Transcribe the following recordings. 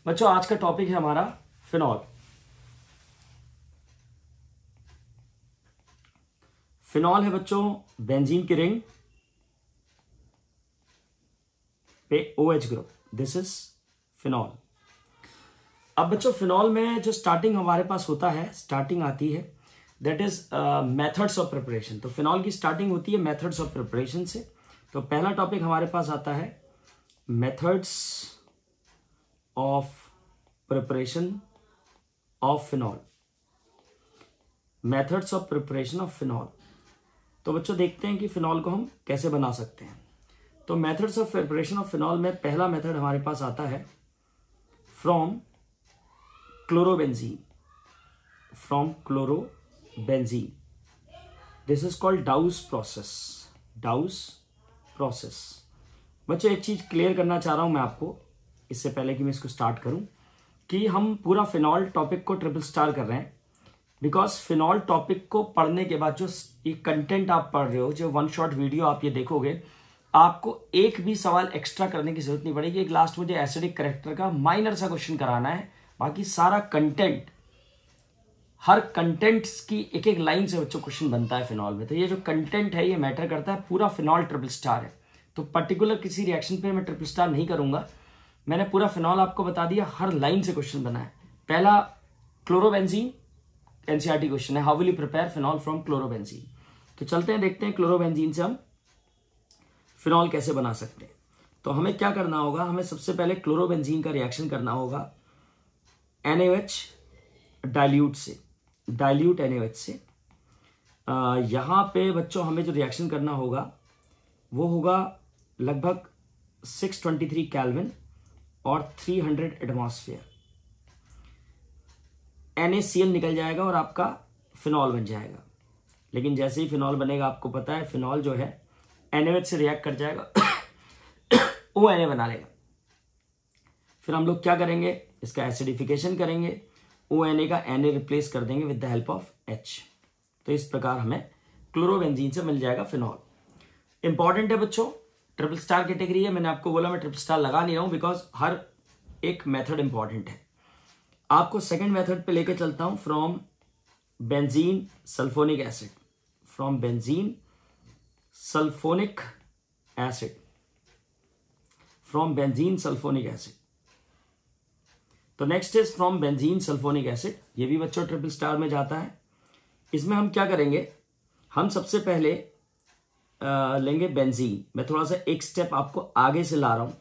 बच्चों आज का टॉपिक है हमारा फिनॉल। फिनॉल है बच्चों बेंजीन की रिंग पे OH group, this is phenol. अब बच्चों फिनॉल में जो स्टार्टिंग हमारे पास होता है, स्टार्टिंग आती है that is methods of preparation. तो फिनॉल की स्टार्टिंग होती है मेथड्स ऑफ प्रिपरेशन से। तो पहला टॉपिक हमारे पास आता है methods of preparation of phenol. Methods of preparation of phenol. तो बच्चों देखते हैं कि फिनॉल को हम कैसे बना सकते हैं। तो methods of preparation of phenol में पहला मेथड हमारे पास आता है from chlorobenzene. From chlorobenzene, this is called डाउस process. डाउस process. बच्चों एक चीज क्लियर करना चाह रहा हूं मैं आपको, इससे पहले कि मैं इसको स्टार्ट करूं, कि हम पूरा फिनॉल टॉपिक को ट्रिपल स्टार कर रहे हैं बिकॉज फिनॉल टॉपिक को पढ़ने के बाद जो ये कंटेंट आप पढ़ रहे हो, जो वन शॉट वीडियो आप ये देखोगे, आपको एक भी सवाल एक्स्ट्रा करने की जरूरत नहीं पड़ेगी। एक लास्ट मुझे एसिडिक कैरेक्टर का माइनर सा क्वेश्चन कराना है, बाकी सारा कंटेंट, हर कंटेंट की एक एक लाइन से बच्चों क्वेश्चन बनता है फिनॉल में। तो ये जो कंटेंट है ये मैटर करता है। पूरा फिनॉल ट्रिपल स्टार है, तो पर्टिकुलर किसी रिएक्शन पे मैं ट्रिपल स्टार नहीं करूंगा। मैंने पूरा फिनॉल आपको बता दिया, हर लाइन से क्वेश्चन बना है। पहला क्लोरोबेंजीन, एनसीईआरटी क्वेश्चन है, how will you prepare phenol from chlorobenzene. तो चलते हैं देखते हैं क्लोरोबेंजीन से हम फिनॉल कैसे बना सकते हैं। तो हमें क्या करना होगा, हमें सबसे पहले क्लोरोबेंजीन का रिएक्शन करना होगा NaOH डाइल्यूट से, डाइल्यूट NaOH से। यहां पे बच्चों हमें जो रिएक्शन करना होगा वो होगा लगभग 623 केल्विन और 300 एटमॉस्फेयर। NaCl निकल जाएगा और आपका फिनॉल बन जाएगा। लेकिन जैसे ही फिनॉल बनेगा, आपको पता है फिनॉल जो है NaOH से रिएक्ट कर जाएगा ONA बना लेगा। फिर हम लोग क्या करेंगे, इसका एसिडिफिकेशन करेंगे, ONA का Na रिप्लेस कर देंगे with the help of H। तो इस प्रकार हमें क्लोरोबेंजीन से मिल जाएगा फिनॉल। इंपॉर्टेंट है बच्चों, ट्रिपल स्टार कैटेगरी है। मैंने आपको बोला मैं ट्रिपल स्टार लगा नहीं रहा हूं बिकॉज हर एक मेथड इंपॉर्टेंट है। आपको सेकंड मेथड पे लेके चलता हूं, from benzene sulphonic acid. From benzene sulphonic acid, from benzene sulphonic acid. तो next is from benzene sulphonic acid. ये भी बच्चों ट्रिपल स्टार में जाता है। इसमें हम क्या करेंगे, हम सबसे पहले लेंगे बेंजीन। मैं थोड़ा सा एक स्टेप आपको आगे से ला रहा हूं,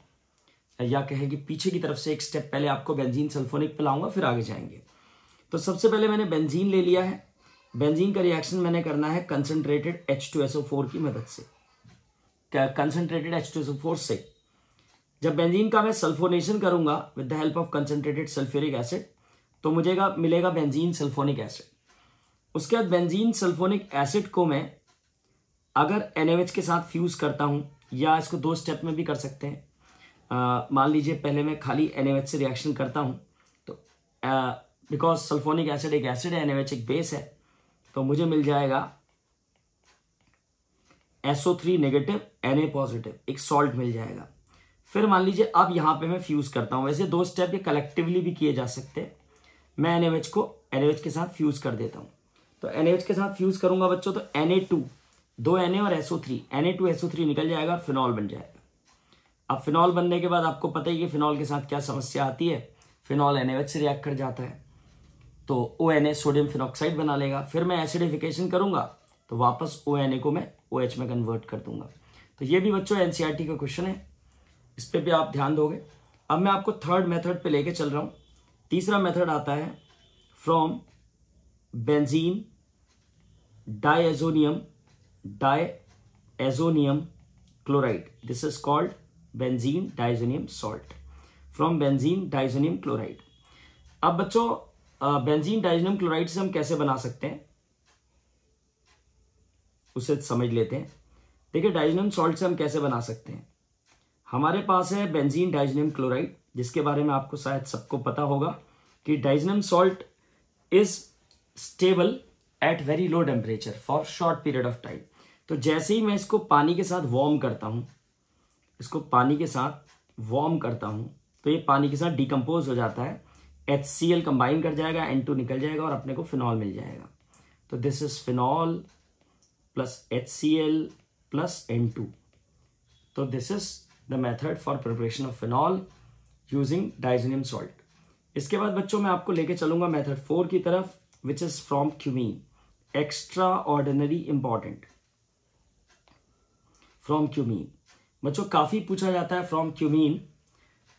या कहे कि पीछे की तरफ से एक स्टेप पहले आपको बेंजीन सल्फोनिक पे लाऊंगा, फिर आगे जाएंगे। तो सबसे पहले मैंने बेंजीन ले लिया है। बेंजीन का रिएक्शन मैंने करना है कंसंट्रेटेड H2SO4 की मदद से। कंसंट्रेटेड H2SO4 से जब बेंजीन का मैं सल्फोनेशन करूंगा with the help of concentrated sulphuric acid, तो मुझे मिलेगा बेंजीन सल्फोनिक एसिड। उसके बाद बेंजीन सल्फोनिक एसिड को मैं अगर NaOH के साथ फ्यूज करता हूं, या इसको दो स्टेप में भी कर सकते हैं। मान लीजिए पहले मैं खाली NaOH से रिएक्शन करता हूं, तो बिकॉज सल्फोनिक एसिड एक एसिड है, NaOH एक बेस है, तो मुझे मिल जाएगा SO3 नेगेटिव Na पॉजिटिव, एक सॉल्ट मिल जाएगा। फिर मान लीजिए अब यहां पे मैं फ्यूज करता हूं। वैसे दो स्टेप ये कलेक्टिवली भी किए जा सकते हैं। मैं NaOH को NaOH के साथ फ्यूज कर देता हूं। तो NaOH के साथ फ्यूज करूंगा बच्चों, तो Na2, दो Na और SO3, Na2SO3 निकल जाएगा और फिनॉल बन जाएगा। अब फिनॉल बनने के बाद आपको पता ही है फिनॉल के साथ क्या समस्या आती है। फिनॉल NaOH से रिएक्ट कर जाता है, तो ONA सोडियम फिनॉक्साइड बना लेगा। फिर मैं एसिडिफिकेशन करूंगा, तो वापस ONA को मैं OH में कन्वर्ट कर दूंगा। तो ये भी बच्चों NCERT का क्वेश्चन है, इस पे भी आप ध्यान दोगे। अब मैं आपको थर्ड मेथड पे लेके चल रहा हूं। तीसरा मेथड आता है from benzene diazonium chloride. This is called benzene diazonium salt. From benzene diazonium chloride. अब बच्चों बेंजीन डायजोनियम क्लोराइड से हम कैसे बना सकते हैं उसे समझ लेते हैं। देखिए डायजोनियम सॉल्ट से हम कैसे बना सकते हैं। हमारे पास है बेंजीन डायजोनियम क्लोराइड, जिसके बारे में आपको शायद सबको पता होगा कि diazonium salt is stable at very low temperature for short period of time. तो जैसे ही मैं इसको पानी के साथ वार्म करता हूं, इसको पानी के साथ वार्म करता हूं, तो ये पानी के साथ डिकम्पोज हो जाता है, HCl कंबाइन कर जाएगा, N2 निकल जाएगा और अपने को फिनॉल मिल जाएगा। तो this is phenol plus HCl plus N2। तो this is the method for preparation of phenol using diazonium salt. इसके बाद बच्चों मैं आपको लेके चलूंगा मेथड 4 की तरफ, which is from cumene. Extra ordinary important, from cumene. बच्चों काफी पूछा जाता है from cumene,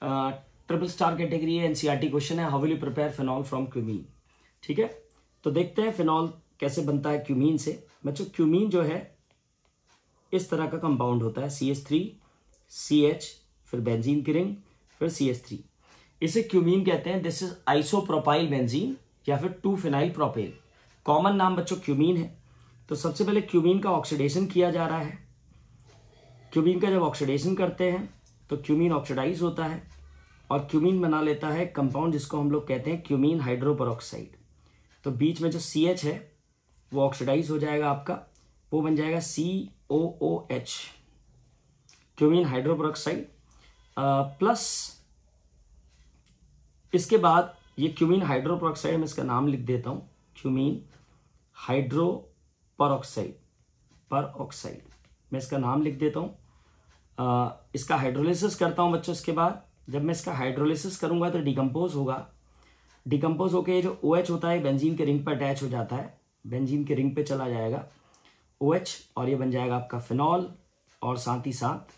triple star category है, एनसीईआरटी क्वेश्चन है, how will you prepare phenol from cumene. ठीक है, तो देखते हैं फिनॉल कैसे बनता है क्यूमीन से। बच्चों क्यूमीन जो है इस तरह का कंपाउंड होता है, CH3 CH, फिर बेंजीन की रिंग, फिर CH3, इसे क्यूमीन कहते हैं। दिस इज आइसोप्रोपाइल बेंजीन या फिर 2-फिनाइल प्रोपेल। कॉमन नाम बच्चों क्यूमीन है। तो सबसे पहले क्यूमीन का ऑक्सीडेशन किया जा रहा है। क्यूमीन का जब ऑक्सीडेशन करते हैं तो क्यूमीन ऑक्सीडाइज होता है और क्यूमीन बना लेता है कंपाउंड जिसको हम लोग कहते हैं क्यूमीन हाइड्रोपरऑक्साइड। तो बीच में जो CH है वो ऑक्सीडाइज हो जाएगा आपका, वो बन जाएगा COOH, क्यूमीन हाइड्रोपरऑक्साइड। प्लस इसके बाद ये क्यूमीन हाइड्रोपरऑक्साइड, मैं इसका नाम लिख देता हूं, क्यूमीन हाइड्रोपरऑक्साइड, परऑक्साइड, मैं इसका नाम लिख देता हूं। इसका हाइड्रोलिसिस करता हूं बच्चों। इसके बाद जब मैं इसका हाइड्रोलिसिस करूंगा तो डिकम्पोज होगा। डिकम्पोज होके जो OH होता है बेंजीन के रिंग पर अटैच हो जाता है, बेंजीन के रिंग पे चला जाएगा OH और ये बन जाएगा आपका फिनॉल। और साथ ही साथ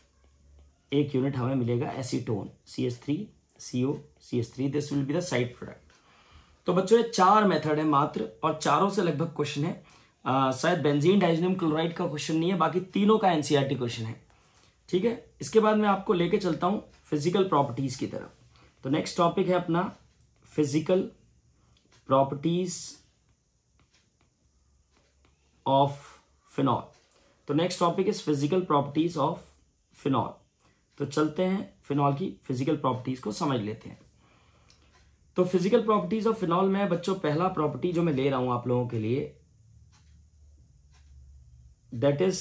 एक यूनिट हमें मिलेगा acetone, CH3CO CH3, this will be the side product. तो बच्चों ये 4 मेथड है मात्र और चारों से लगभग क्वेश्चन है। शायद बेंजीन डाइज़ोनियम क्लोराइड का क्वेश्चन नहीं है, बाकी तीनों का एनसीईआरटी क्वेश्चन है। ठीक है, इसके बाद मैं आपको लेके चलता हूं फिजिकल प्रॉपर्टीज की तरफ। तो नेक्स्ट टॉपिक है अपना फिजिकल प्रॉपर्टीज ऑफ फिनॉल। तो next topic is physical properties of phenol. तो चलते हैं फिनॉल की फिजिकल प्रॉपर्टीज को समझ लेते हैं। तो फिजिकल प्रॉपर्टीज ऑफ फिनॉल में बच्चों पहला प्रॉपर्टी जो मैं ले रहा हूं आप लोगों के लिए, दैट इज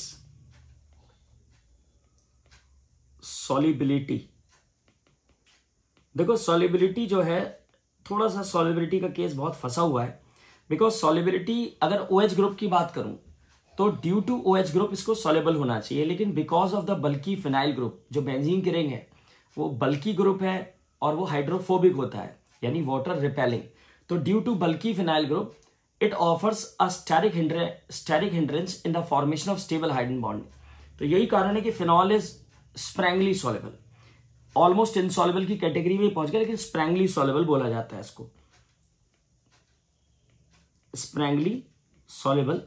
सॉल्युबिलिटी। देखो सॉल्युबिलिटी जो है, थोड़ा सा सॉल्युबिलिटी का केस बहुत फंसा हुआ है, बिकॉज सॉल्युबिलिटी अगर OH ग्रुप की बात करूं तो ड्यू टू OH ग्रुप इसको सॉल्युबल होना चाहिए, लेकिन because of the bulky phenyl group, जो बेंजीन की रिंग है वो बल्की ग्रुप है और वो हाइड्रोफोबिक होता है यानी वाटर रिपेलिंग। तो due to bulky phenyl group it offers a steric hindrance in the formation of stable hydrogen bond. तो यही कारण है कि phenol is sparingly soluble, almost insoluble की कैटेगरी में पहुंच गया, लेकिन स्प्रैंगली सॉल्युबल बोला जाता है इसको, sparingly soluble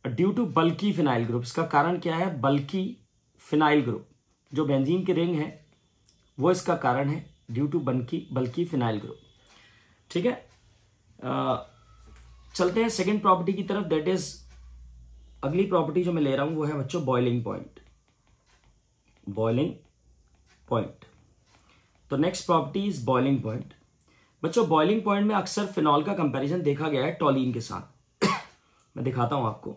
due to bulky phenyl group. इसका कारण क्या है? बल्की फिनाइल ग्रुप, जो बेंजीन की रिंग है वो इसका कारण है, due to bulky phenyl group. ठीक है, चलते हैं सेकेंड प्रॉपर्टी की तरफ। दैट इज, अगली प्रॉपर्टी जो मैं ले रहा हूं वो है बच्चों बॉइलिंग पॉइंट। बॉइलिंग पॉइंट, तो next property is boiling point. बच्चों बॉइलिंग पॉइंट में अक्सर फिनॉल का कंपैरिजन देखा गया है टॉलीन के साथ। मैं दिखाता हूं आपको,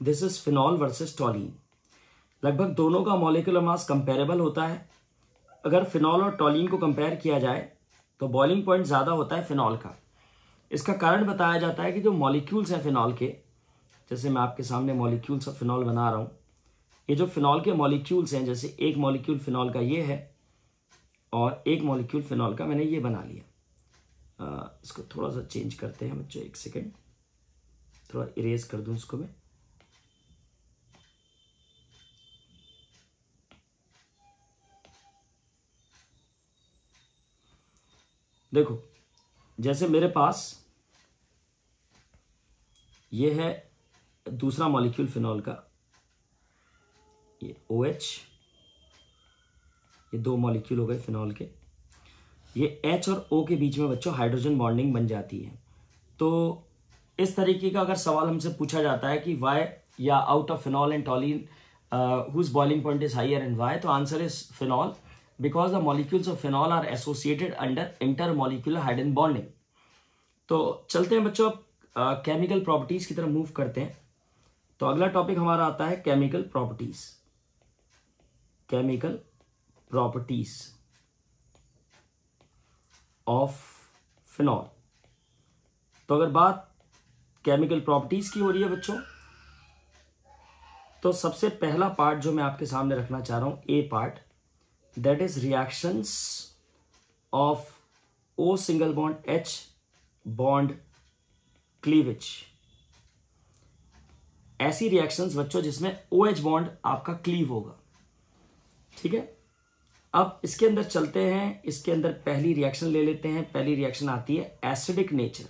दिस इज फिनॉल वर्सेस टॉलीन। लगभग दोनों का मॉलिक्यूलर मास कंपेरेबल होता है। अगर फिनॉल और टॉलीन को कंपेयर किया जाए तो बॉइलिंग पॉइंट ज्यादा होता है फिनॉल का। इसका कारण बताया जाता है कि जो मॉलिक्यूल्स हैं फिनॉल के, जैसे मैं आपके सामने मॉलिक्यूल्स ऑफ फिनॉल बना रहा हूं, ये जो फिनॉल के मॉलिक्यूल्स हैं, जैसे एक मॉलिक्यूल फिनॉल का ये है और एक मॉलिक्यूल फिनॉल का मैंने ये बना लिया। इसको थोड़ा सा चेंज करते हैं बच्चों, एक सेकेंड, थोड़ा इरेज कर दूं इसको मैं। देखो जैसे मेरे पास ये है दूसरा मॉलिक्यूल फिनॉल का, ये OH, ये दो मॉलिक्यूल हो गए फिनॉल के। ये H और O के बीच में बच्चों हाइड्रोजन बॉन्डिंग बन जाती है। तो इस तरीके का अगर सवाल हमसे पूछा जाता है कि वाई या out of phenol and toluene whose boiling point is higher and why, तो answer is phenol, because the molecules of phenol are associated under intermolecular hydrogen bonding. तो चलते हैं बच्चों केमिकल प्रॉपर्टीज की तरफ मूव करते हैं। तो अगला टॉपिक हमारा आता है chemical properties. Chemical properties, of phenol. तो अगर बात केमिकल प्रॉपर्टीज की हो रही है बच्चों, तो सबसे पहला पार्ट जो मैं आपके सामने रखना चाह रहा हूं, a part, that is reactions of O single bond H bond cleavage. ऐसी रिएक्शंस बच्चों जिसमें OH बॉन्ड आपका क्लीव होगा। ठीक है, अब इसके अंदर चलते हैं। इसके अंदर पहली रिएक्शन ले लेते हैं। पहली रिएक्शन आती है एसिडिक नेचर।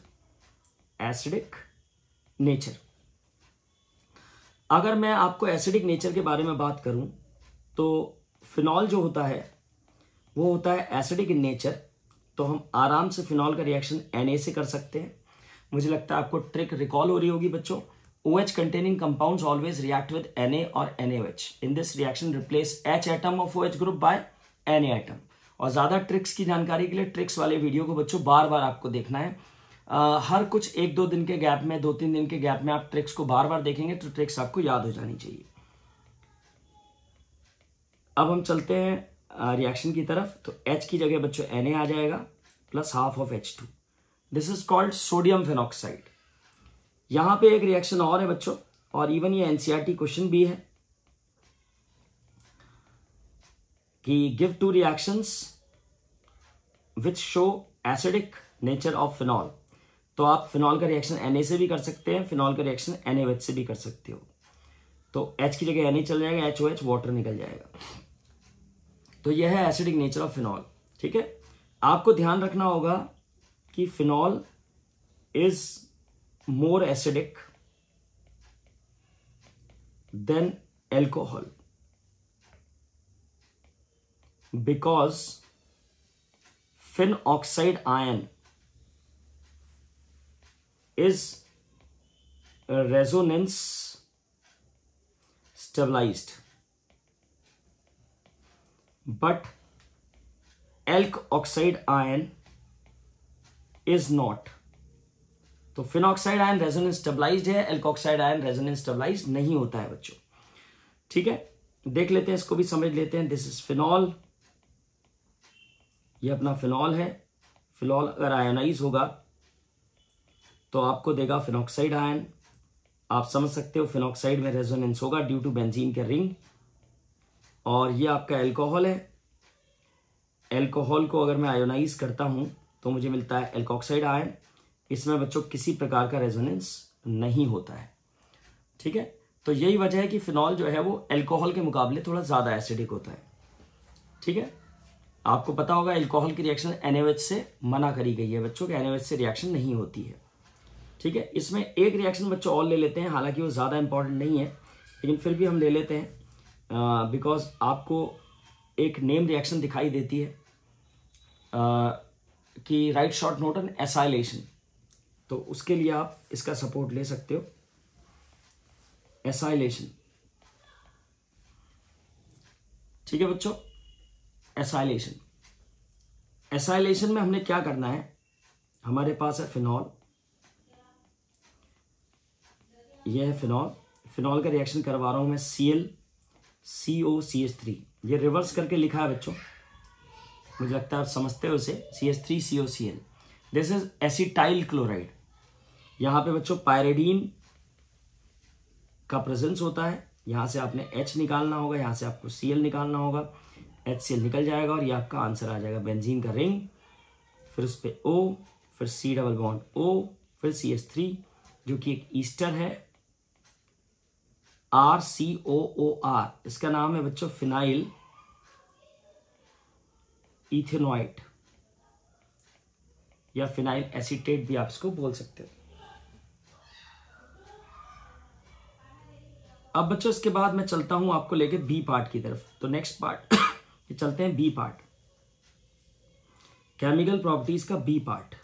एसिडिक नेचर, अगर मैं आपको एसिडिक नेचर के बारे में बात करूं तो फिनॉल जो होता है वो होता है एसिडिक इन नेचर। तो हम आराम से फिनॉल का रिएक्शन Na से कर सकते हैं। मुझे लगता है आपको ट्रिक रिकॉल हो रही होगी बच्चों। OH containing compounds always react with Na or NaOH. In this reaction replace H atom of OH group by Na atom. और ज्यादा ट्रिक्स की जानकारी के लिए ट्रिक्स वाले वीडियो को बच्चों बार बार आपको देखना है। हर कुछ 1-2 दिन के गैप में, 2-3 दिन के गैप में आप ट्रिक्स को बार बार देखेंगे तो ट्रिक्स आपको याद हो जानी चाहिए। अब हम चलते हैं रिएक्शन की तरफ। तो H की जगह बच्चों Na आ जाएगा plus half of H2। This is called sodium phenoxide. यहां पे एक रिएक्शन और है बच्चों, और इवन ये एनसीईआरटी क्वेश्चन भी है कि give 2 reactions which show acidic nature of phenol. तो आप फिनॉल का रिएक्शन Na से भी कर सकते हैं, फिनॉल का रिएक्शन NaOH से भी कर सकते हो। तो H की जगह Na चल जाएगा, HOH वाटर निकल जाएगा। तो यह है एसिडिक नेचर ऑफ फिनॉल। ठीक है, आपको ध्यान रखना होगा कि phenol is more acidic than alcohol because phenoxide ion is resonance stabilized, but alk oxide ion is not. तो phenoxide ion resonance stabilised है, एल्कोक्साइड आयन रेजोनेंस स्टेबलाइज्ड नहीं होता है बच्चों। ठीक है, देख लेते हैं, इसको भी समझ लेते हैं। दिस इज फिनॉल, ये अपना फिनॉल है। फिनॉल अगर आयोनाइज होगा तो आपको देगा फिनॉक्साइड आयन। आप समझ सकते हो फिनॉक्साइड में रेजोनेंस होगा ड्यू टू बेंजीन के रिंग। और ये आपका एल्कोहल है। एल्कोहल को अगर मैं आयोनाइज करता हूं तो मुझे मिलता है एल्कोक्साइड आयन। इसमें बच्चों किसी प्रकार का रेजोनेंस नहीं होता है। ठीक है, तो यही वजह है कि फिनॉल जो है वो एल्कोहल के मुकाबले थोड़ा ज्यादा एसिडिक होता है। ठीक है, आपको पता होगा एल्कोहल की रिएक्शन NaOH से मना करी गई है बच्चों, कि NaOH से रिएक्शन नहीं होती है। ठीक है, इसमें एक रिएक्शन बच्चों और ले लेते हैं, हालांकि वो ज़्यादा इंपॉर्टेंट नहीं है लेकिन फिर भी हम ले लेते हैं बिकॉज आपको एक नेम रिएक्शन दिखाई देती है कि right short note on acylation. तो उसके लिए आप इसका सपोर्ट ले सकते हो, एसाइलेशन। ठीक है बच्चों, एसाइलेशन। एसाइलेशन में हमने क्या करना है, हमारे पास है फिनॉल, ये है फिनॉल। फिनॉल का रिएक्शन करवा रहा हूं मैं Cl COCH3। ये रिवर्स करके लिखा है बच्चों, मुझे लगता है आप समझते हो इसे, CH3COCl। This is acetyl chloride. यहां पे बच्चों पायरिडीन का प्रेजेंस होता है। यहां से आपने H निकालना होगा, यहां से आपको Cl निकालना होगा, HCl निकल जाएगा और ये आपका आंसर आ जाएगा। बेंजीन का रिंग, फिर उस पर O, फिर C डबल बॉन्ड O, फिर CH3 जो कि एक ईस्टर है, RCOOR। इसका नाम है बच्चों फिनाइल इथेनॉइट या फिनाइल एसीटेट भी आप इसको बोल सकते हो। अब बच्चों इसके बाद मैं चलता हूं आपको लेके बी पार्ट की तरफ। तो नेक्स्ट पार्ट ये चलते हैं बी पार्ट, केमिकल प्रॉपर्टीज का बी पार्ट।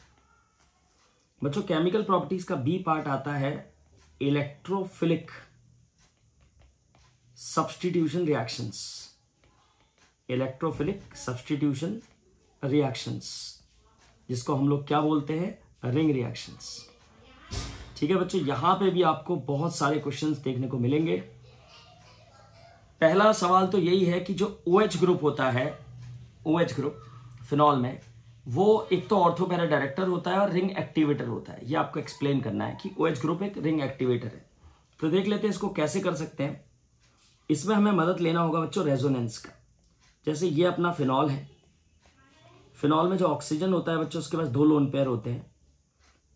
बच्चों केमिकल प्रॉपर्टीज का बी पार्ट आता है electrophilic substitution reactions. Electrophilic substitution reactions, जिसको हम लोग क्या बोलते हैं, रिंग रिएक्शंस। ठीक है बच्चों, यहां पे भी आपको बहुत सारे क्वेश्चंस देखने को मिलेंगे। पहला सवाल तो यही है कि जो OH ग्रुप होता है, OH ग्रुप फिनॉल में, वो एक तो ऑर्थो पैरा डायरेक्टर होता है और रिंग एक्टिवेटर होता है। ये आपको एक्सप्लेन करना है कि OH ग्रुप एक रिंग एक्टिवेटर है। तो देख लेते हैं इसको कैसे कर सकते हैं। इसमें हमें मदद लेना होगा बच्चों रेजोनेंस का। जैसे ये अपना फिनॉल है, फिनॉल में जो ऑक्सीजन होता है बच्चों उसके पास 2 लोन पेयर होते हैं।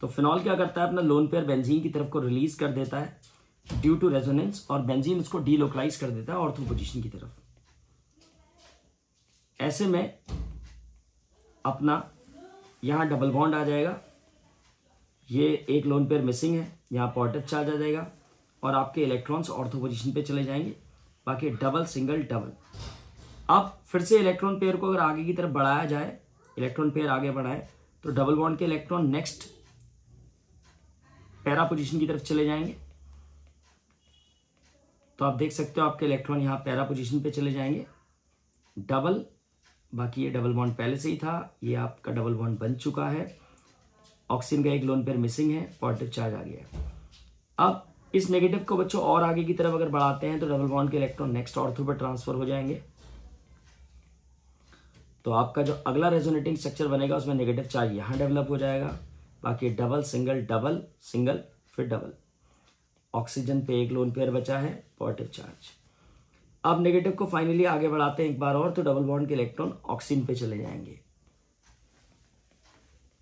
तो फिनॉल क्या करता है, अपना लोन पेयर बेंजीन की तरफ को रिलीज कर देता है ड्यू टू रेजोनेंस, और बेंजीन उसको डीलोकलाइज कर देता है ऑर्थो पोजीशन की तरफ। ऐसे में अपना यहां डबल बॉन्ड आ जाएगा, ये एक लोन पेयर मिसिंग है, यहाँ पॉजिटिव चार्ज आ जाएगा और आपके इलेक्ट्रॉन्स ऑर्थो पोजीशन पे चले जाएंगे। बाकी डबल सिंगल डबल। अब फिर से इलेक्ट्रॉन पेयर को अगर आगे की तरफ बढ़ाया जाए, इलेक्ट्रॉन पेयर आगे बढ़ाए तो डबल बॉन्ड के इलेक्ट्रॉन नेक्स्ट पैरा पोजीशन की तरफ चले जाएंगे। तो आप देख सकते हो आपके इलेक्ट्रॉन यहाँ पैरा पोजीशन पे चले जाएंगे डबल। बाकी ये डबल बॉन्ड पहले से ही था, ये आपका डबल बॉन्ड बन चुका है। ऑक्सीजन का एक लोन पेयर मिसिंग है, पॉजिटिव चार्ज आ गया है। अब इस नेगेटिव को बच्चों और आगे की तरफ अगर बढ़ाते हैं तो डबल बॉन्ड के इलेक्ट्रॉन नेक्स्ट ऑर्थो पर ट्रांसफर हो जाएंगे। तो आपका जो अगला रेजोनेटिंग स्ट्रक्चर बनेगा उसमें नेगेटिव चार्ज यहां डेवलप हो जाएगा। बाकी डबल सिंगल डबल सिंगल फिर डबल। ऑक्सीजन पे एक लोन पेयर बचा है, पॉजिटिव चार्ज। अब नेगेटिव को फाइनली आगे बढ़ाते हैं एक बार और, तो डबल बॉन्ड के इलेक्ट्रॉन ऑक्सीजन पे चले जाएंगे।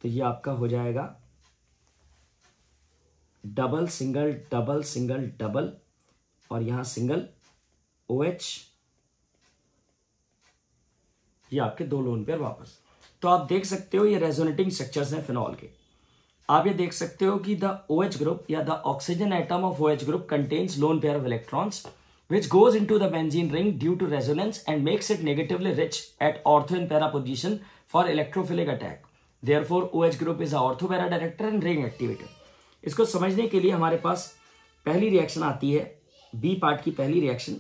तो ये आपका हो जाएगा double single double single double और यहां सिंगल OH, ये आपके 2 लोन पेयर वापस। तो आप देख सकते हो ये रेजोनेटिंग स्ट्रक्चर्स हैं फिनॉल के। आप ये देख सकते हो कि द OH ग्रुप या the oxygen atom of OH group contains lone pair of electrons which goes into the benzene ring due to resonance and makes it negatively rich at ortho and para position for electrophilic attack. Therefore, OH group is a ortho para director and ring activator. इसको समझने के लिए हमारे पास पहली reaction आती है, B part की पहली reaction,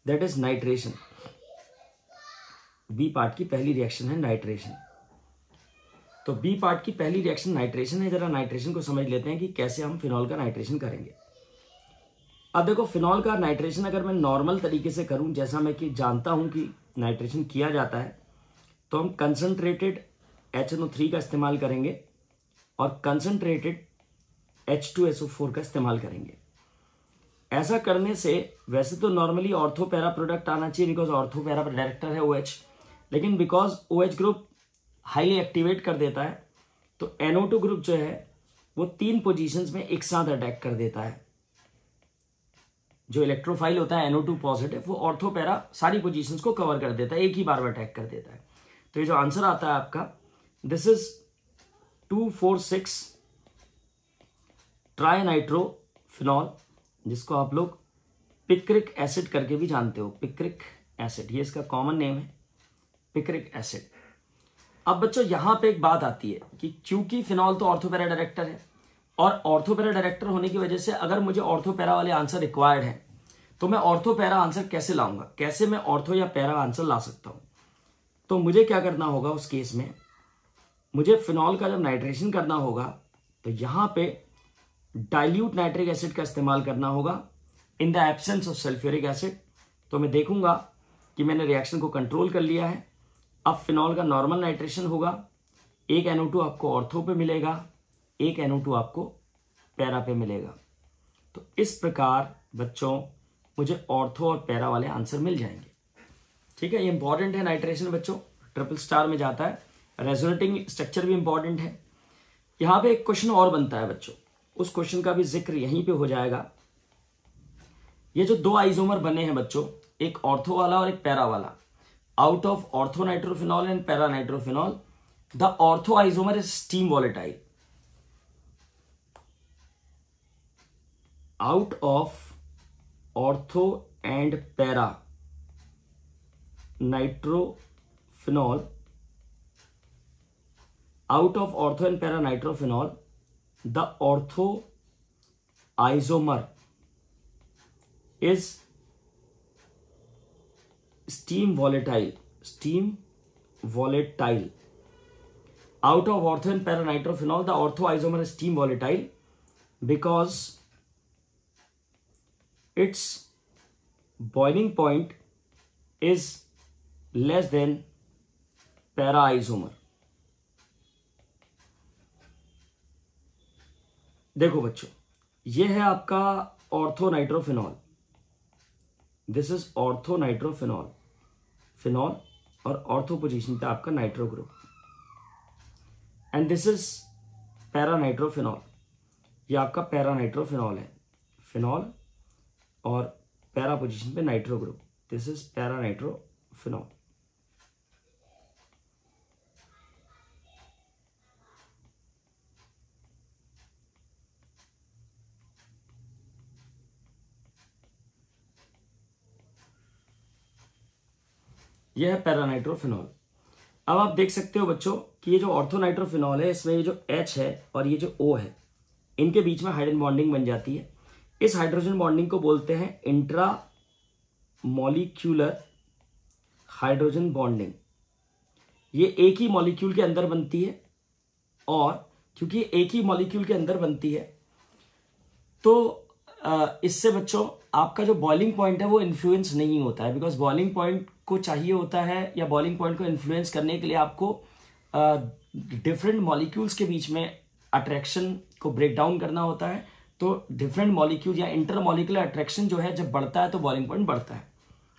that is nitration. B part की पहली रिएक्शन है नाइट्रेशन। तो बी पार्ट की पहली रिएक्शन नाइट्रेशन है। जरा नाइट्रेशन को समझ लेते हैं कि कैसे हम फिनॉल का नाइट्रेशन करेंगे। अब देखो फिनॉल का नाइट्रेशन अगर मैं नॉर्मल तरीके से करूं, जैसा मैं कि जानता हूं कि नाइट्रेशन किया जाता है, तो हम कंसंट्रेटेड HNO3 का इस्तेमाल करेंगे और कंसंट्रेटेड H2SO4 का इस्तेमाल करेंगे। ऐसा करने से वैसे तो नॉर्मली ऑर्थो पैरा प्रोडक्ट आना चाहिए बिकॉज ऑर्थो पैरा डायरेक्टर है OH, लेकिन because OH group highly activate कर देता है तो NO2 ग्रुप जो है वो 3 पोजीशंस में एक साथ अटैक कर देता है। जो इलेक्ट्रोफाइल होता है NO2 पॉजिटिव वो ऑर्थो पैरा सारी पोजीशंस को कवर कर देता है, एक ही बार में अटैक कर देता है। तो ये जो आंसर आता है आपका, दिस इज 2,4,6 ट्राइनाइट्रोफिनॉल, जिसको आप लोग पिक्रिक एसिड करके भी जानते हो। पिक्रिक एसिड, ये इसका कॉमन नेम है, पिक्रिक एसिड। अब बच्चों यहां पे एक बात आती है कि क्योंकि फिनॉल तो ऑर्थोपैरा डायरेक्टर है और ऑर्थोपैरा डायरेक्टर होने की वजह से अगर मुझे ऑर्थोपैरा वाले आंसर रिक्वायर्ड है तो मैं ऑर्थोपैरा आंसर कैसे लाऊंगा, कैसे मैं ऑर्थो या पैरा आंसर ला सकता हूं। तो मुझे क्या करना होगा उस केस में, मुझे फिनॉल का जब नाइट्रेशन करना होगा तो यहां पे डाइल्यूट नाइट्रिक एसिड का इस्तेमाल करना होगा in the absence of sulphuric acid. तो मैं देखूंगा कि मैंने रिएक्शन को कंट्रोल कर लिया है। अब फिनॉल का नॉर्मल नाइट्रेशन होगा, एक NO2 आपको ऑर्थो पे मिलेगा, एक NO2 आपको पैरा पे मिलेगा। तो इस प्रकार बच्चों मुझे ऑर्थो और पैरा वाले आंसर मिल जाएंगे। ठीक है, ये इंपॉर्टेंट है नाइट्रेशन बच्चों, ट्रिपल स्टार में जाता है। रेजोनेटिंग स्ट्रक्चर भी इंपॉर्टेंट है। यहां पे एक क्वेश्चन और बनता है बच्चों, उस क्वेश्चन का भी जिक्र यहीं पे हो जाएगा। ये जो 2 आइसोमर बने हैं बच्चों, एक ऑर्थो वाला और एक पैरा वाला, out of orthonitrophenol and paranitrophenol, the ortho isomer is steam volatile. Out of ortho and para nitrophenol, out of ortho and para nitrophenol, the ortho isomer is steam volatile. Out of ortho and para nitrophenol, the ortho isomer is steam volatile because its boiling point is less than para isomer. देखो बच्चों, ये है आपका ortho nitrophenol, this is ortho nitrophenol, phenol और ortho position पे आपका nitro group, and this is para nitrophenol, ये आपका पैरा नाइट्रोफिनॉल है, फिनॉल और पैरा पोजीशन पे nitro group, this is para nitrophenol. यह है पैरा नाइट्रोफिनॉल। अब आप देख सकते हो बच्चों कि ये जो ऑर्थो नाइट्रोफिनॉल है, इसमें ये जो H है और ये जो O है, इनके बीच में हाइड्रोजन बॉन्डिंग बन जाती है। इस हाइड्रोजन बॉन्डिंग को बोलते हैं इंट्रा मॉलिक्यूलर हाइड्रोजन बॉन्डिंग। ये एक ही मॉलिक्यूल के अंदर बनती है, और क्योंकि एक ही मॉलिक्यूल के अंदर बनती है तो इससे बच्चों आपका जो बॉइलिंग पॉइंट है वो इन्फ्लुएंस नहीं होता है, बिकॉज बॉइलिंग पॉइंट को चाहिए होता है, या बॉइलिंग पॉइंट को इन्फ्लुएंस करने के लिए आपको डिफरेंट मॉलिक्यूल्स के बीच में अट्रैक्शन को ब्रेक डाउन करना होता है। तो डिफरेंट मॉलिक्यूल या इंटरमॉलिक्यूलर अट्रैक्शन जो है जब बढ़ता है तो बॉइलिंग पॉइंट बढ़ता है।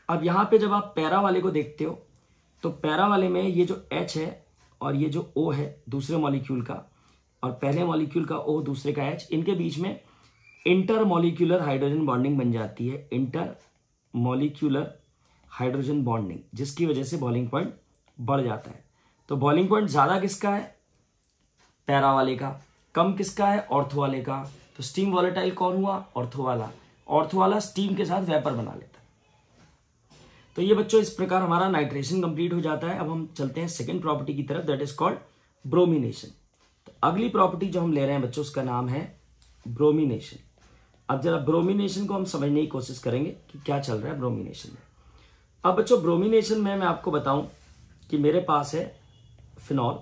अब यहाँ पे जब आप पैरा वाले को देखते हो तो पैरा वाले में ये जो H है और ये जो O है दूसरे मॉलिक्यूल का, और पहले मॉलिक्यूल का O दूसरे का H, इनके बीच में इंटर मॉलिक्यूलर हाइड्रोजन बॉन्डिंग बन जाती है, इंटर मॉलिक्यूलर हाइड्रोजन बॉन्डिंग, जिसकी वजह से बॉइलिंग पॉइंट बढ़ जाता है। तो बॉइलिंग पॉइंट ज्यादा किसका है? पैरा वाले का। कम किसका है? ऑर्थो वाले का। तो स्टीम वॉलेटाइल कौन हुआ? ऑर्थो वाला। ऑर्थो वाला स्टीम के साथ वेपर बना लेता है। तो ये बच्चों इस प्रकार हमारा नाइट्रेशन कंप्लीट हो जाता है। अब हम चलते हैं सेकेंड प्रॉपर्टी की तरफ, दैट इज कॉल्ड ब्रोमिनेशन। तो अगली प्रॉपर्टी जो हम ले रहे हैं बच्चों उसका नाम है ब्रोमिनेशन। अब जरा ब्रोमिनेशन को हम समझने की कोशिश करेंगे कि क्या चल रहा है ब्रोमिनेशन में। अब बच्चों ब्रोमिनेशन में मैं आपको बताऊं कि मेरे पास है फिनॉल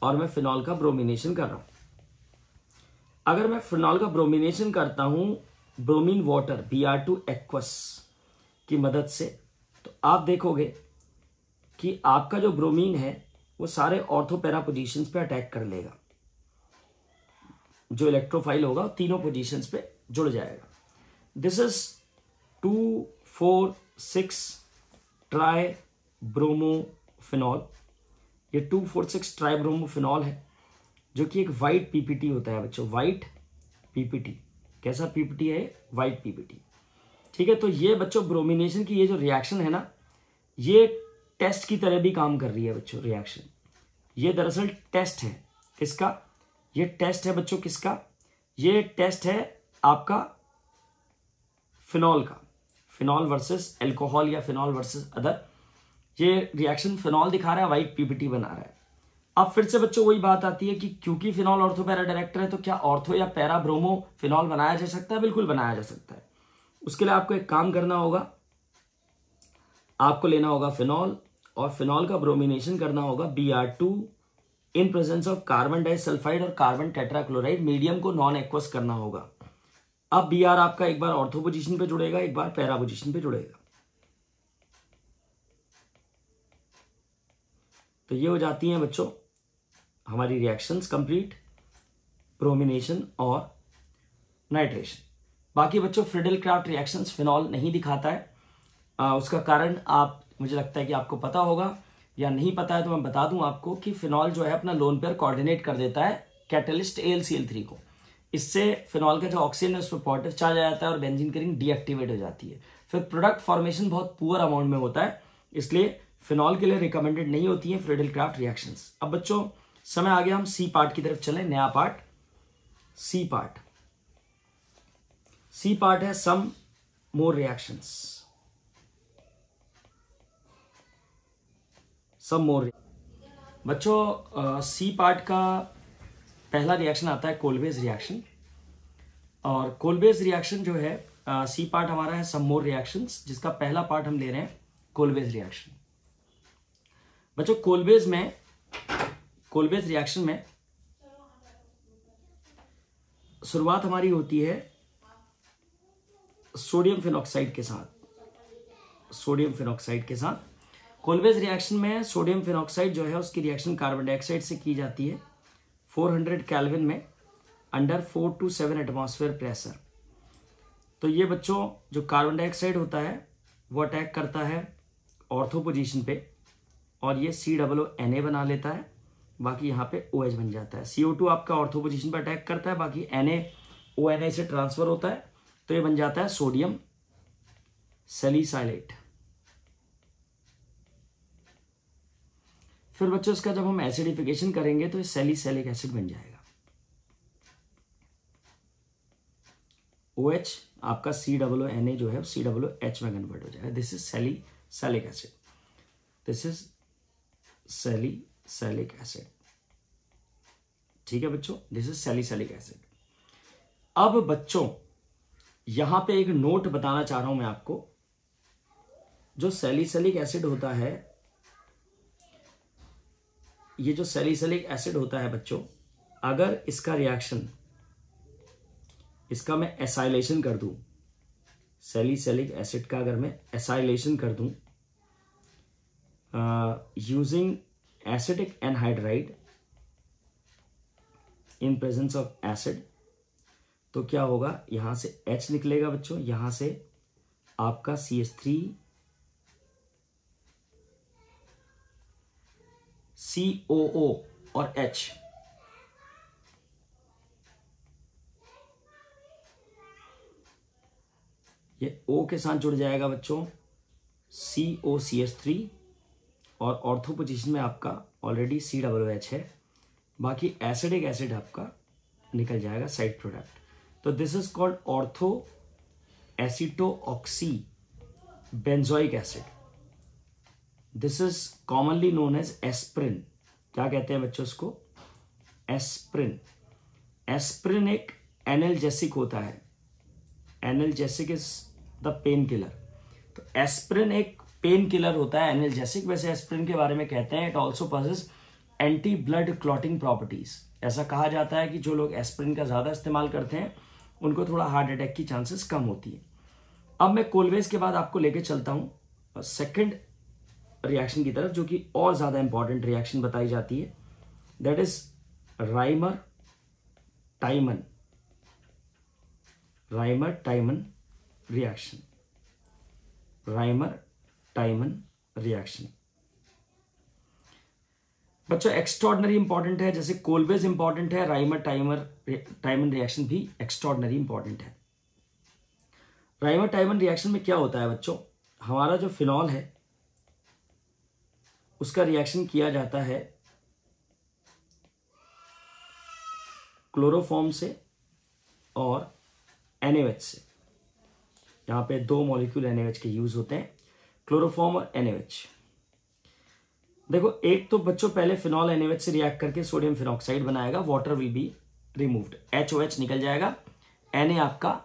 और मैं फिनॉल का ब्रोमिनेशन कर रहा हूं। अगर मैं फिनॉल का ब्रोमिनेशन करता हूं ब्रोमीन वाटर Br2 एक्वस की मदद से, तो आप देखोगे कि आपका जो ब्रोमीन है वो सारे ऑर्थोपैरा पोजीशंस पे अटैक कर लेगा। जो इलेक्ट्रोफाइल होगा तीनों पोजीशंस पे जुड़ जाएगा। This is 2,4,6 try bromophenol. ये 2,4,6 ट्राई ब्रोमोफिनॉल है जो कि एक वाइट पीपीटी होता है बच्चों, वाइट पीपीटी। कैसा पीपीटी है? White PPT. ठीक है, तो ये बच्चों ब्रोमिनेशन की ये जो रिएक्शन है ना, ये टेस्ट की तरह भी काम कर रही है बच्चों रिएक्शन। ये दरअसल टेस्ट है किसका? ये टेस्ट है बच्चों किसका? ये टेस्ट है आपका फिनॉल का। फिनॉल वर्सेस एल्कोहल या फिनॉल वर्सेस अदर। ये रिएक्शन फिनॉल दिखा रहा है, वाइट पीपीटी बना रहा है। अब फिर से बच्चों वही बात आती है कि क्योंकि फिनॉल ऑर्थो पैरा डायरेक्टर है तो क्या ऑर्थो या पैरा ब्रोमो फिनॉल बनाया जा सकता है? बिल्कुल बनाया जा सकता है। उसके लिए आपको एक काम करना होगा, आपको लेना होगा फिनॉल और फिनॉल का ब्रोमिनेशन करना होगा Br2 in presence of carbon disulphide और कार्बन टेट्राक्लोराइड। मीडियम को नॉन एक्वस करना होगा। अब Br आपका एक बार ऑर्थो पोजीशन पे जुड़ेगा, एक बार पैरा पोजीशन पे जुड़ेगा। तो ये हो जाती हैं बच्चों हमारी रिएक्शंस कंप्लीट, ब्रोमिनेशन और नाइट्रेशन। बाकी बच्चों फ्रिडल क्राफ्ट रिएक्शंस फिनॉल नहीं दिखाता है। उसका कारण आप, मुझे लगता है कि आपको पता होगा, या नहीं पता है तो मैं बता दूं आपको कि फिनॉल जो है अपना लोन पेयर कोऑर्डिनेट कर देता है कैटलिस्ट AlCl3 को। इससे फिनॉल का जो ऑक्सीजन है उस पर पॉजिटिव चार्ज आ जाता है और बेंजीन की रिंग डीएक्टिवेट हो जाती है। फिर प्रोडक्ट फॉर्मेशन बहुत पुअर अमाउंट में होता है, इसलिए फिनॉल के लिए रिकमेंडेड नहीं होती है फ्रिडल क्राफ्ट रिएक्शंस। अब बच्चों समय आ गया हम सी पार्ट की तरफ चलें, नया part C part. C part है सम मोर रिएक्शंस। सम मोर बच्चों सी पार्ट का पहला रिएक्शन आता है कोलबेज रिएक्शन। और कोलबेज रिएक्शन जो है सी पार्ट हमारा है सम मोर रिएक्शंस, जिसका पहला पार्ट हम ले रहे हैं कोलबेज रिएक्शन। बच्चों कोलबेज रिएक्शन में शुरुआत हमारी होती है सोडियम फिनॉक्साइड के साथ। सोडियम फिनॉक्साइड के साथ कोलबेज रिएक्शन में सोडियम फिनॉक्साइड जो है उसकी रिएक्शन कार्बन डाइऑक्साइड से की जाती है 400 केल्विन में। Under 4 to 7 atmosphere pressure. तो ये बच्चों जो कार्बन डाइऑक्साइड होता है वो अटैक करता है ऑर्थो पोजीशन पे और ये COO बना लेता है, बाकी यहाँ पे OH बन जाता है। CO2 आपका ऑर्थो पोजीशन पे अटैक करता है, बाकी NaONA से ट्रांसफर होता है तो ये बन जाता है सोडियम सैलिसाइलेट। फिर बच्चों इसका जब हम एसिडिफिकेशन करेंगे तो ये सैलिसैलिक एसिड बन जाएगा। OH आपका COONA जो है COOH में कन्वर्ट हो जाएगा। This is salicylic acid, this is salicylic acid. ठीक है बच्चों, दिस इज सैलिसैलिक एसिड। अब बच्चों यहां पे एक नोट बताना चाह रहा हूं मैं आपको। जो सैलिसैलिक एसिड होता है, ये जो सैलिसैलिक एसिड होता है बच्चों, अगर इसका रिएक्शन, इसका मैं एसाइलेशन कर दूं, सैलिसैलिक एसिड का अगर मैं एसाइलेशन कर दूं using acidic anhydride in presence of acid, तो क्या होगा, यहां से H निकलेगा बच्चों, यहां से आपका CH3 COO और H, ये O के साथ जुड़ जाएगा बच्चों COCH3 और ऑर्थो पोजीशन में आपका ऑलरेडी COOH है, बाकी एसिडिक एसिड आपका निकल जाएगा साइड प्रोडक्ट। तो this is called ortho acetoxy benzoic acid. This is commonly known as aspirin. क्या कहते हैं बच्चों इसको? एस्प्रिन। एस्प्रिन एक एनाल्जेसिक होता है, analgesic is the pain killer. तो एस्प्रिन एक पेन किलर होता है, एनाल्जेसिक। वैसे एस्प्रिन के बारे में कहते हैं it also possesses anti blood clotting properties. ऐसा कहा जाता है कि जो लोग एस्प्रिन का ज्यादा इस्तेमाल करते हैं उनको थोड़ा हार्ट अटैक की चांसेस कम होती है। अब मैं कोलवेज के बाद आपको लेके चलता हूं सेकंड रिएक्शन की तरफ, जो कि और ज्यादा इंपॉर्टेंट रिएक्शन बताई जाती है, that is Rymer टाइमन। Rymer टाइमन reaction, Rymer टाइमन reaction बच्चों एक्स्ट्रॉर्डनरी इंपॉर्टेंट है। जैसे कोलवेज इंपॉर्टेंट है, राइमर टाइमन रिएक्शन भी एक्स्ट्रॉर्डनरी इंपॉर्टेंट है। राइमर टाइमन रिएक्शन में क्या होता है बच्चों, हमारा जो फिनॉल है उसका रिएक्शन किया जाता है क्लोरोफॉर्म से और NaOH से। यहां पे दो मॉलिक्यूल NaOH के यूज होते हैं, क्लोरोफॉर्म और NaOH। देखो एक तो बच्चों पहले फिनॉल NaOH से रिएक्ट करके सोडियम फिनॉक्साइड बनाएगा, water will be removed, HOH निकल जाएगा, Na आपका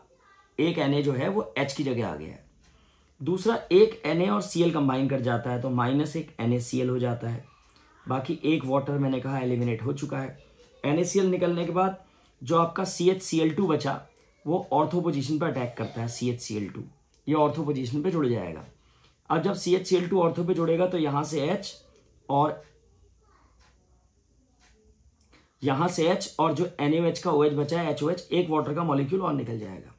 एक Na जो है वो H की जगह आ गया है। दूसरा एक Na और Cl कंबाइन कर जाता है तो माइनस एक NaCl हो जाता है, बाकी एक वाटर मैंने कहा एलिमिनेट हो चुका है। NaCl निकलने के बाद जो आपका CHCl2 बचा वो ऑर्थो पोजीशन पर अटैक करता है, CHCl2 ये ऑर्थो पोजीशन पे जुड़ जाएगा। अब जब CHCl2 ऑर्थो पे जुड़ेगा तो यहां से H और यहां से H और जो NaOH का OH बचा है HOH, एक वाटर का मॉलिक्यूल और निकल जाएगा।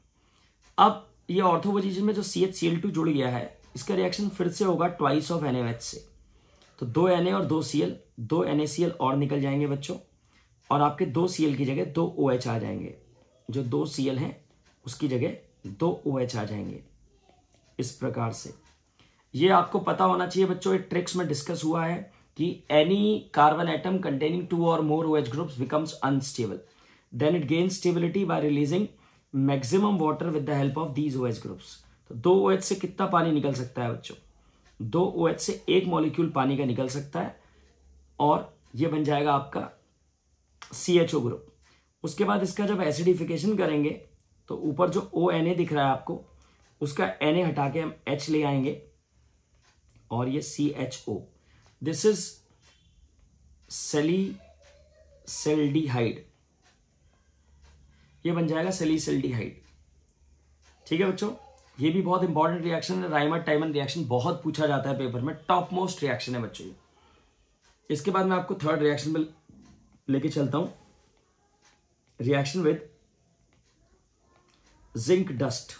अब ये ऑर्थो पोजीशन में जो CHCl2 जुड़ गया है इसका रिएक्शन फिर से होगा ट्वाइस ऑफ NaOH से, तो 2 Na और 2 Cl, 2 NaCl और निकल जाएंगे बच्चों, और आपके 2 Cl की जगह 2 OH आ जाएंगे। जो 2 Cl हैं उसकी जगह 2 OH आ जाएंगे। इस प्रकार से ये आपको पता होना चाहिए बच्चों, एक ट्रिक्स में डिस्कस हुआ है कि any carbon atom containing 2 or more OH groups becomes unstable, then it gain stability by releasing maximum water with the help of these OH groups. तो 2 OH से कितना पानी निकल सकता है बच्चों? 2 OH से एक मॉलिक्यूल पानी का निकल सकता है और ये बन जाएगा आपका CHO ग्रुप। उसके बाद इसका जब एसिडिफिकेशन करेंगे तो ऊपर जो ONA दिख रहा है आपको, उसका Na हटा के हम H ले आएंगे और ये CHO, दिस इज सैलिसैल्डिहाइड, ये बन जाएगा सैलिसैल्डिहाइड। ठीक है बच्चों, ये भी बहुत इंपॉर्टेंट रिएक्शन है। राइमर टाइमन रिएक्शन बहुत पूछा जाता है पेपर में, टॉप मोस्ट रिएक्शन है बच्चों। इसके बाद मैं आपको थर्ड रिएक्शन में लेके चलता हूं, रिएक्शन विद जिंक डस्ट।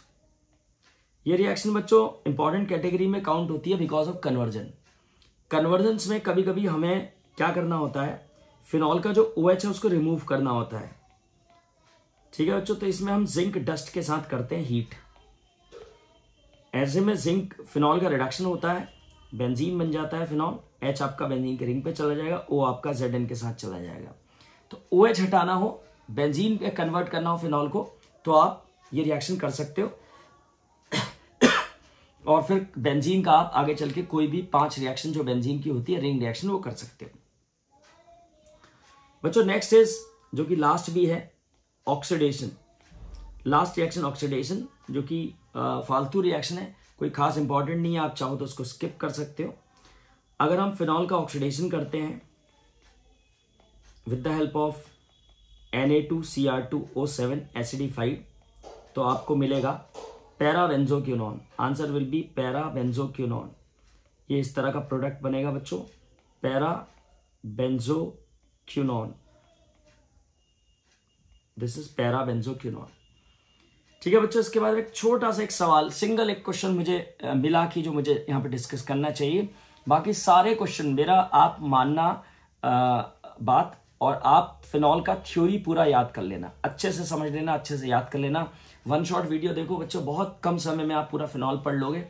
ये रिएक्शन बच्चों इंपॉर्टेंट कैटेगरी में काउंट होती है बिकॉज ऑफ कन्वर्जन। कन्वर्जन्स में कभी कभी हमें क्या करना होता है, फिनॉल का जो OH है उसको रिमूव करना होता है। ठीक है बच्चों, तो इसमें हम जिंक डस्ट के साथ करते हैं हीट। ऐसे में जिंक फिनॉल का रिडक्शन होता है, बेंजीन बन जाता है फिनॉल, H आपका बेंजीन के रिंग पे चला जाएगा, O आपका Zn के साथ चला जाएगा। तो OH हटाना हो, बेंजीन पे कन्वर्ट करना हो फिनॉल को, तो आप ये रिएक्शन कर सकते हो और फिर बेंजीन का आप आगे चल के कोई भी 5 रिएक्शन जो बेंजीन की होती है रिंग रिएक्शन वो कर सकते हो। बच्चों नेक्स्ट इज जो कि लास्ट भी है ऑक्सीडेशन। लास्ट रिएक्शन ऑक्सीडेशन जो कि फालतू रिएक्शन है, कोई खास इंपॉर्टेंट नहीं है, आप चाहो तो उसको स्किप कर सकते हो। अगर हम फिनॉल का ऑक्सीडेशन करते हैं with the help of Na2Cr2O7 acidified, तो आपको मिलेगा parabenzoquinone. Answer will be parabenzoquinone. ये इस तरह का प्रोडक्ट बनेगा बच्चों, पैराबेंजोक्विनोन। This is पैराबेंजोक्विनोन। ठीक है बच्चों, इसके बाद एक छोटा सा एक सवाल, सिंगल एक क्वेश्चन मुझे मिला कि जो मुझे यहाँ पे डिस्कस करना चाहिए। बाकी सारे क्वेश्चन मेरा आप मानना बात, और आप फिनॉल का थ्योरी पूरा याद कर लेना, अच्छे से समझ लेना, अच्छे से याद कर लेना। वन शॉट वीडियो देखो बच्चों, बहुत कम समय में आप पूरा फिनॉल पढ़ लोगे।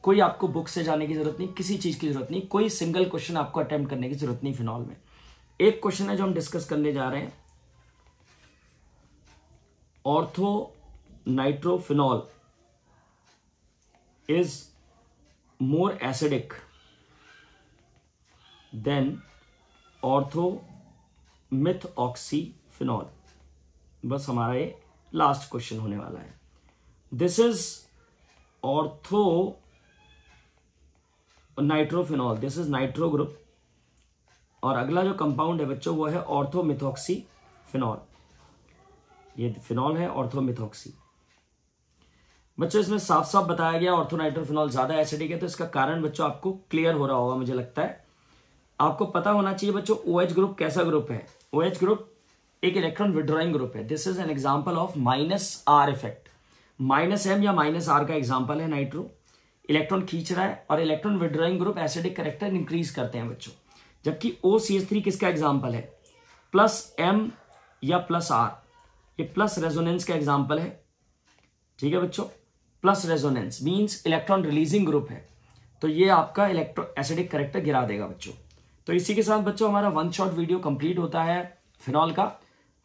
कोई आपको बुक से जाने की जरूरत नहीं, किसी चीज की जरूरत नहीं, कोई सिंगल क्वेश्चन आपको अटेम्प्ट करने की जरूरत नहीं फिनॉल में। एक क्वेश्चन है जो हम डिस्कस करने जा रहे हैं, ortho nitrophenol is more acidic than ortho methoxyphenol. बस हमारा ये लास्ट क्वेश्चन होने वाला है। This is ortho nitrophenol, this is nitro group, और अगला जो कंपाउंड है बच्चों वो है ऑर्थोमिथॉक्सीफिनॉल। ये फिनॉल है ऑर्थोमिथॉक्सी। बच्चों इसमें साफ साफ बताया गया ऑर्थोनाइट्रोफिनॉल ज्यादा एसिडिक है, तो इसका कारण बच्चों आपको क्लियर हो रहा होगा मुझे लगता है। आपको पता होना चाहिए बच्चों OH ग्रुप कैसा ग्रुप है। OH ग्रुप एक इलेक्ट्रॉन विड्रॉइंग ग्रुप है। This is an example of -R effect. -M या -R का एग्जांपल है नाइट्रो, इलेक्ट्रॉन खींच रहा है, और electron withdrawing group acidic character increase करते हैं बच्चों। जबकि OCH3 किसका एग्जांपल है, +M या +R, ये प्लस रेजोनेंस का एग्जांपल है। ठीक है बच्चों, plus resonance means electron releasing group है, तो ये आपका इलेक्ट्रो एसिडिक कैरेक्टर गिरा देगा बच्चों। तो इसी के साथ बच्चों हमारा वन शॉट वीडियो कंप्लीट होता है फिनॉल का।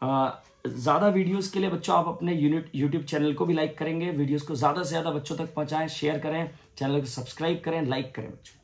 ज्यादा वीडियोस के लिए बच्चों आप अपने यूट्यूब चैनल को भी लाइक करेंगे, वीडियोस को ज्यादा से ज्यादा बच्चों तक पहुंचाएं, शेयर करें, चैनल को सब्सक्राइब करें, लाइक करें बच्चों।